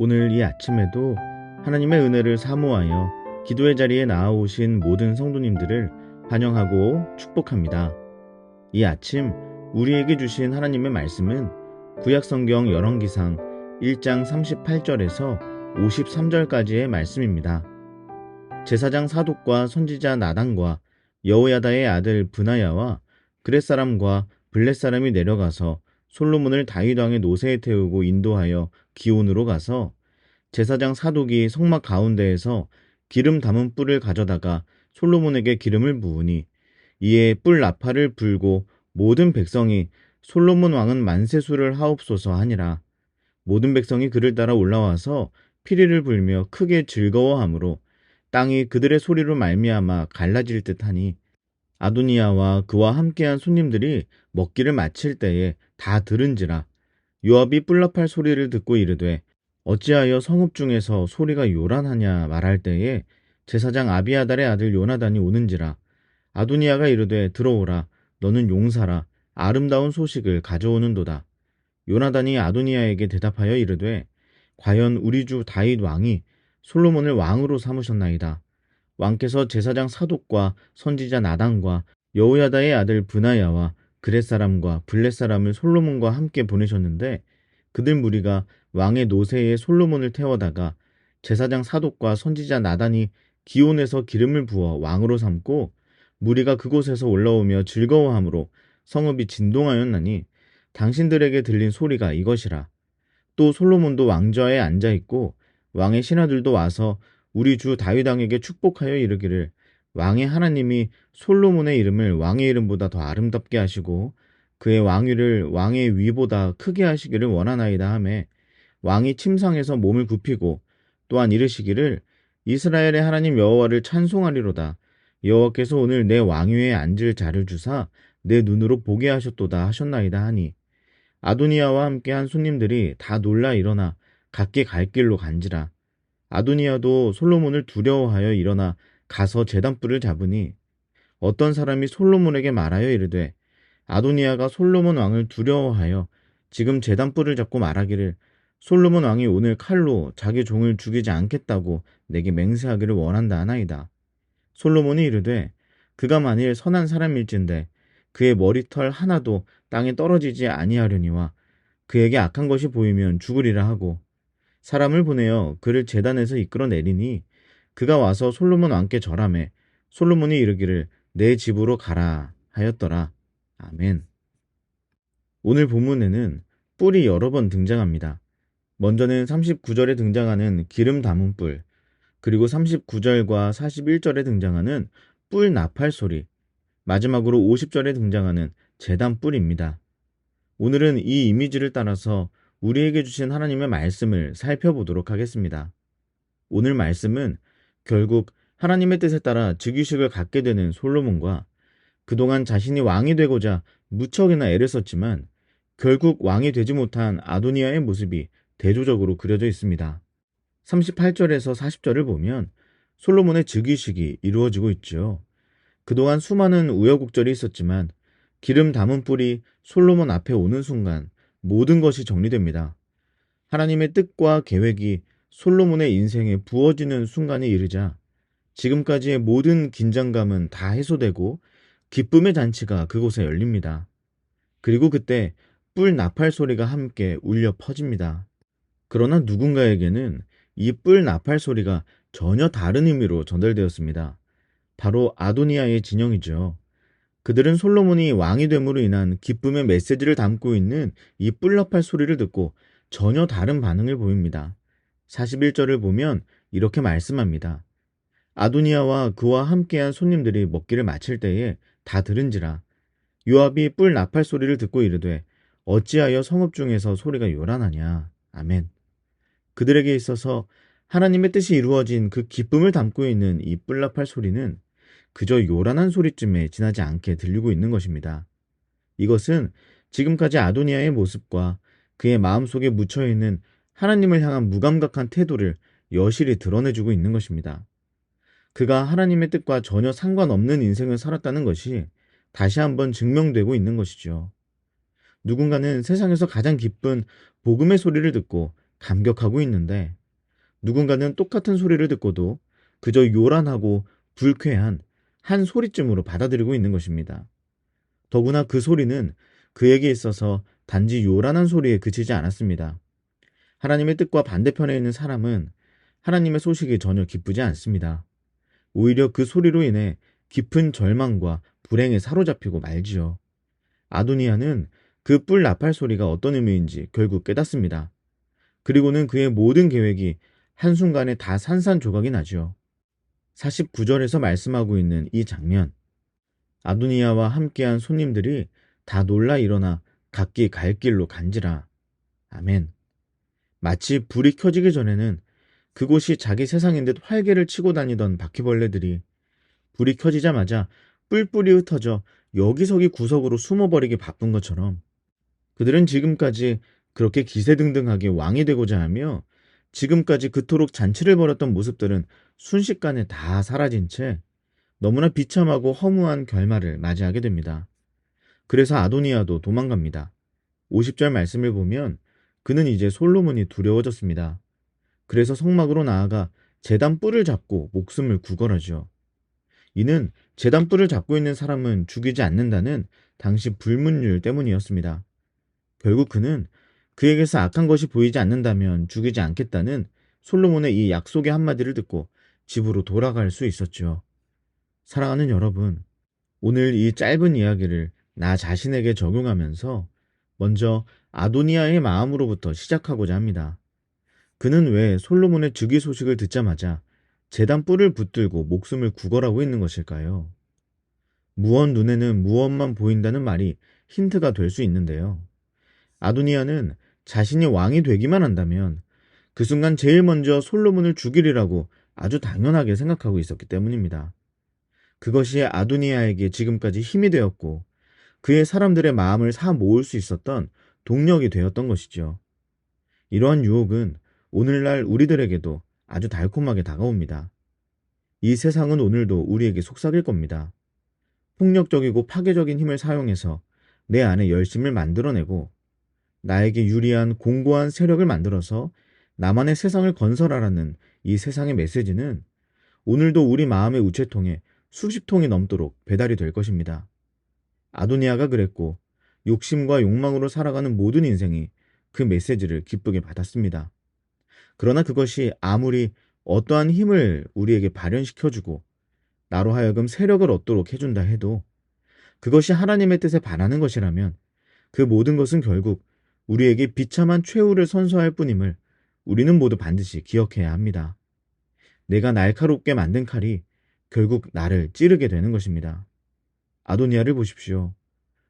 오늘 이 아침에도 하나님의 은혜를 사모하여 기도의 자리에 나아오신 모든 성도님들을 환영하고 축복합니다. 이 아침 우리에게 주신 하나님의 말씀은 구약성경 열왕기상 1장 38절에서 53절까지의 말씀입니다. 제사장 사독과 선지자 나단과 여호야다의 아들 브나야와 그렛 사람과 블렛 사람이 내려가서 솔로몬을 다윗 왕의 노새에 태우고 인도하여 기온으로 가서 제사장 사독이 성막 가운데에서 기름 담은 뿔을 가져다가 솔로몬에게 기름을 부으니 이에 뿔 나팔을 불고 모든 백성이 솔로몬 왕은 만세수를 하옵소서 하니라. 모든 백성이 그를 따라 올라와서 피리를 불며 크게 즐거워하므로 땅이 그들의 소리로 말미암아 갈라질 듯하니 아도니야와 그와 함께한 손님들이 먹기를 마칠 때에 다 들은지라. 요압이 뿔나팔 소리를 듣고 이르되 어찌하여 성읍 중에서 소리가 요란하냐 말할 때에 제사장 아비아달의 아들 요나단이 오는지라. 아도니야가 이르되 들어오라. 너는 용사라. 아름다운 소식을 가져오는도다. 요나단이 아도니야에게 대답하여 이르되 과연 우리 주 다윗 왕이 솔로몬을 왕으로 삼으셨나이다. 왕께서 제사장 사독과 선지자 나단과 여호야다의 아들 브나야와 그렛 사람과 블렛 사람을 솔로몬과 함께 보내셨는데 그들 무리가 왕의 노새에 솔로몬을 태워다가 제사장 사독과 선지자 나단이 기온에서 기름을 부어 왕으로 삼고 무리가 그곳에서 올라오며 즐거워하므로 성읍이 진동하였나니 당신들에게 들린 소리가 이것이라. 또 솔로몬도 왕좌에 앉아 있고 왕의 신하들도 와서 우리 주 다윗 왕에게 축복하여 이르기를 왕의 하나님이 솔로몬의 이름을 왕의 이름보다 더 아름답게 하시고 그의 왕위를 왕의 위보다 크게 하시기를 원하나이다 하매 왕이 침상에서 몸을 굽히고 또한 이르시기를 이스라엘의 하나님 여호와를 찬송하리로다. 여호와께서 오늘 내 왕위에 앉을 자를 주사 내 눈으로 보게 하셨도다 하셨나이다 하니 아도니야와 함께한 손님들이 다 놀라 일어나 각기 갈 길로 간지라. 아도니야도 솔로몬을 두려워하여 일어나 가서 제단불을 잡으니 어떤 사람이 솔로몬에게 말하여 이르되 아도니야가 솔로몬 왕을 두려워하여 지금 제단불을 잡고 말하기를 솔로몬 왕이 오늘 칼로 자기 종을 죽이지 않겠다고 내게 맹세하기를 원한다 하나이다. 솔로몬이 이르되 그가 만일 선한 사람일진데 그의 머리털 하나도 땅에 떨어지지 아니하려니와 그에게 악한 것이 보이면 죽으리라 하고 사람을 보내어 그를 제단에서 이끌어내리니 그가 와서 솔로몬 왕께 절하매 솔로몬이 이르기를 내 집으로 가라 하였더라. 아멘. 오늘 본문에는 뿔이 여러 번 등장합니다. 먼저는 39절에 등장하는 기름 담은 뿔, 그리고 39절과 41절에 등장하는 뿔 나팔 소리, 마지막으로 50절에 등장하는 제단 뿔입니다. 오늘은 이 이미지를 따라서 우리에게 주신 하나님의 말씀을 살펴보도록 하겠습니다. 오늘 말씀은 결국 하나님의 뜻에 따라 즉위식을 갖게 되는 솔로몬과 그동안 자신이 왕이 되고자 무척이나 애를 썼지만 결국 왕이 되지 못한 아도니아의 모습이 대조적으로 그려져 있습니다. 38절에서 40절을 보면 솔로몬의 즉위식이 이루어지고 있죠. 그동안 수많은 우여곡절이 있었지만 기름 담은 뿔이 솔로몬 앞에 오는 순간 모든 것이 정리됩니다. 하나님의 뜻과 계획이 솔로몬의 인생에 부어지는 순간에 이르자 지금까지의 모든 긴장감은 다 해소되고 기쁨의 잔치가 그곳에 열립니다. 그리고 그때 뿔 나팔 소리가 함께 울려 퍼집니다. 그러나 누군가에게는 이 뿔 나팔 소리가 전혀 다른 의미로 전달되었습니다. 바로 아도니아의 진영이죠. 그들은 솔로몬이 왕이 됨으로 인한 기쁨의 메시지를 담고 있는 이 뿔 나팔 소리를 듣고 전혀 다른 반응을 보입니다. 41절을 보면 이렇게 말씀합니다. 아도니아와 그와 함께한 손님들이 먹기를 마칠 때에 다 들은지라. 요압이 뿔 나팔 소리를 듣고 이르되 어찌하여 성읍 중에서 소리가 요란하냐. 아멘. 그들에게 있어서 하나님의 뜻이 이루어진 그 기쁨을 담고 있는 이 뿔 나팔 소리는 그저 요란한 소리쯤에 지나지 않게 들리고 있는 것입니다. 이것은 지금까지 아도니아의 모습과 그의 마음속에 묻혀있는 하나님을 향한 무감각한 태도를 여실히 드러내주고 있는 것입니다. 그가 하나님의 뜻과 전혀 상관없는 인생을 살았다는 것이 다시 한번 증명되고 있는 것이죠. 누군가는 세상에서 가장 기쁜 복음의 소리를 듣고 감격하고 있는데 누군가는 똑같은 소리를 듣고도 그저 요란하고 불쾌한 한 소리쯤으로 받아들이고 있는 것입니다. 더구나 그 소리는 그에게 있어서 단지 요란한 소리에 그치지 않았습니다. 하나님의 뜻과 반대편에 있는 사람은 하나님의 소식이 전혀 기쁘지 않습니다. 오히려 그 소리로 인해 깊은 절망과 불행에 사로잡히고 말지요. 아도니아는 그 뿔 나팔 소리가 어떤 의미인지 결국 깨닫습니다. 그리고는 그의 모든 계획이 한순간에 다 산산조각이 나지요. 49절에서 말씀하고 있는 이 장면, 아도니아와 함께한 손님들이 다 놀라 일어나 각기 갈 길로 간지라. 아멘. 마치 불이 켜지기 전에는 그곳이 자기 세상인 듯 활개를 치고 다니던 바퀴벌레들이 불이 켜지자마자 뿔뿔이 흩어져 여기저기 구석으로 숨어버리기 바쁜 것처럼 그들은 지금까지 그렇게 기세등등하게 왕이 되고자 하며 지금까지 그토록 잔치를 벌였던 모습들은 순식간에 다 사라진 채 너무나 비참하고 허무한 결말을 맞이하게 됩니다. 그래서 아도니아도 도망갑니다. 50절 말씀을 보면 그는 이제 솔로몬이 두려워졌습니다. 그래서 성막으로 나아가 제단 뿔을 잡고 목숨을 구걸하죠. 이는 제단 뿔을 잡고 있는 사람은 죽이지 않는다는 당시 불문율 때문이었습니다. 결국 그는 그에게서 악한 것이 보이지 않는다면 죽이지 않겠다는 솔로몬의 이 약속의 한마디를 듣고 집으로 돌아갈 수 있었죠. 사랑하는 여러분, 오늘 이 짧은 이야기를 나 자신에게 적용하면서 먼저 아도니아의 마음으로부터 시작하고자 합니다. 그는 왜 솔로몬의 즉위 소식을 듣자마자 제단 뿔을 붙들고 목숨을 구걸하고 있는 것일까요? 무언 눈에는 무엇만 보인다는 말이 힌트가 될 수 있는데요. 아도니아는 자신이 왕이 되기만 한다면 그 순간 제일 먼저 솔로몬을 죽이리라고 아주 당연하게 생각하고 있었기 때문입니다. 그것이 아도니아에게 지금까지 힘이 되었고 그의 사람들의 마음을 사 모을 수 있었던 동력이 되었던 것이죠. 이러한 유혹은 오늘날 우리들에게도 아주 달콤하게 다가옵니다. 이 세상은 오늘도 우리에게 속삭일 겁니다. 폭력적이고 파괴적인 힘을 사용해서 내 안에 열심을 만들어내고 나에게 유리한 공고한 세력을 만들어서 나만의 세상을 건설하라는 이 세상의 메시지는 오늘도 우리 마음의 우체통에 수십 통이 넘도록 배달이 될 것입니다. 아도니아가 그랬고 욕심과 욕망으로 살아가는 모든 인생이 그 메시지를 기쁘게 받았습니다. 그러나 그것이 아무리 어떠한 힘을 우리에게 발현시켜주고 나로 하여금 세력을 얻도록 해준다 해도 그것이 하나님의 뜻에 반하는 것이라면 그 모든 것은 결국 우리에게 비참한 최후를 선서할 뿐임을 우리는 모두 반드시 기억해야 합니다. 내가 날카롭게 만든 칼이 결국 나를 찌르게 되는 것입니다. 아도니아를 보십시오.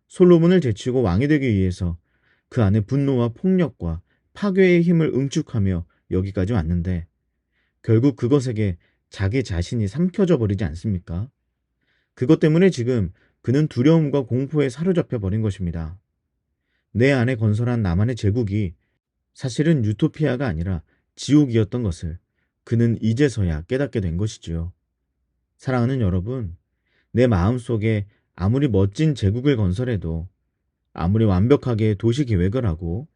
솔로몬을 제치고 왕이 되기 위해서 그 안에 분노와 폭력과 파괴의 힘을 응축하며 여기까지 왔는데 결국 그것에게 자기 자신이 삼켜져 버리지 않습니까? 그것 때문에 지금 그는 두려움과 공포에 사로잡혀 버린 것입니다. 내 안에 건설한 나만의 제국이 사실은 유토피아가 아니라 지옥이었던 것을 그는 이제서야 깨닫게 된 것이지요. 사랑하는 여러분, 내 마음속에 아무리 멋진 제국을 건설해도 아무리 완벽하게 도시 계획을 하고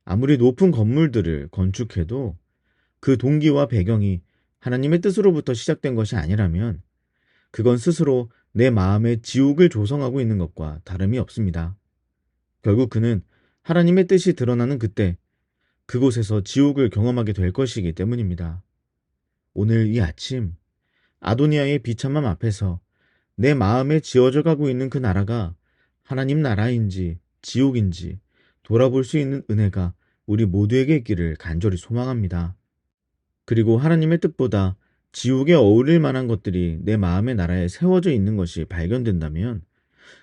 아무리 높은 건물들을 건축해도 그 동기와 배경이 하나님의 뜻으로부터 시작된 것이 아니라면 그건 스스로 내 마음에 지옥을 조성하고 있는 것과 다름이 없습니다. 결국 그는 하나님의 뜻이 드러나는 그때 그곳에서 지옥을 경험하게 될 것이기 때문입니다. 오늘 이 아침 아도니아의 비참함 앞에서 내 마음에 지어져 가고 있는 그 나라가 하나님 나라인지 지옥인지 돌아볼 수 있는 은혜가 우리 모두에게 있기를 간절히 소망합니다. 그리고 하나님의 뜻보다 지옥에 어울릴 만한 것들이 내 마음의 나라에 세워져 있는 것이 발견된다면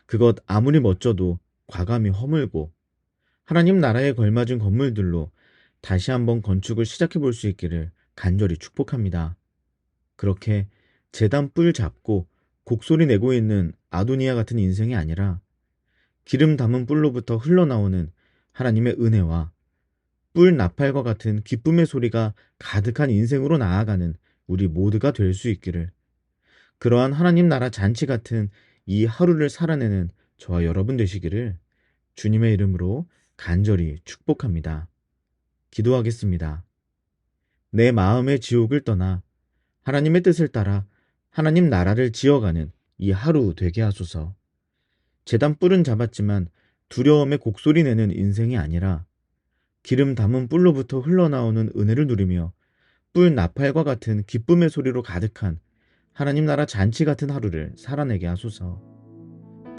그것 아무리 멋져도 과감히 허물고 하나님 나라에 걸맞은 건물들로 다시 한번 건축을 시작해 볼 수 있기를 간절히 축복합니다. 그렇게 제단 뿔 잡고 곡소리 내고 있는 아도니아 같은 인생이 아니라 기름 담은 뿔로부터 흘러나오는 하나님의 은혜와 뿔 나팔과 같은 기쁨의 소리가 가득한 인생으로 나아가는 우리 모두가 될 수 있기를, 그러한 하나님 나라 잔치 같은 이 하루를 살아내는 저와 여러분 되시기를 주님의 이름으로 간절히 축복합니다. 기도하겠습니다. 내 마음의 지옥을 떠나 하나님의 뜻을 따라 하나님 나라를 지어가는 이 하루 되게 하소서. 재단 뿔은 잡았지만 두려움에 곡소리 내는 인생이 아니라 기름 담은 뿔로부터 흘러나오는 은혜를 누리며 뿔 나팔과 같은 기쁨의 소리로 가득한 하나님 나라 잔치 같은 하루를 살아내게 하소서.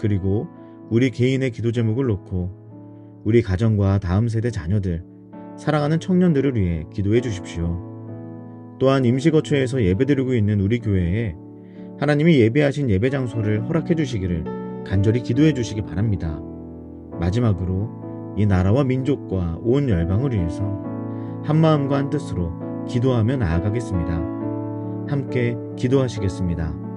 그리고 우리 개인의 기도 제목을 놓고 우리 가정과 다음 세대 자녀들, 사랑하는 청년들을 위해 기도해 주십시오. 또한 임시거처에서 예배드리고 있는 우리 교회에 하나님이 예배하신 예배 장소를 허락해 주시기를 간절히 기도해 주시기 바랍니다. 마지막으로 이 나라와 민족과 온 열방을 위해서 한마음과 한뜻으로 기도하며 나아가겠습니다. 함께 기도하시겠습니다.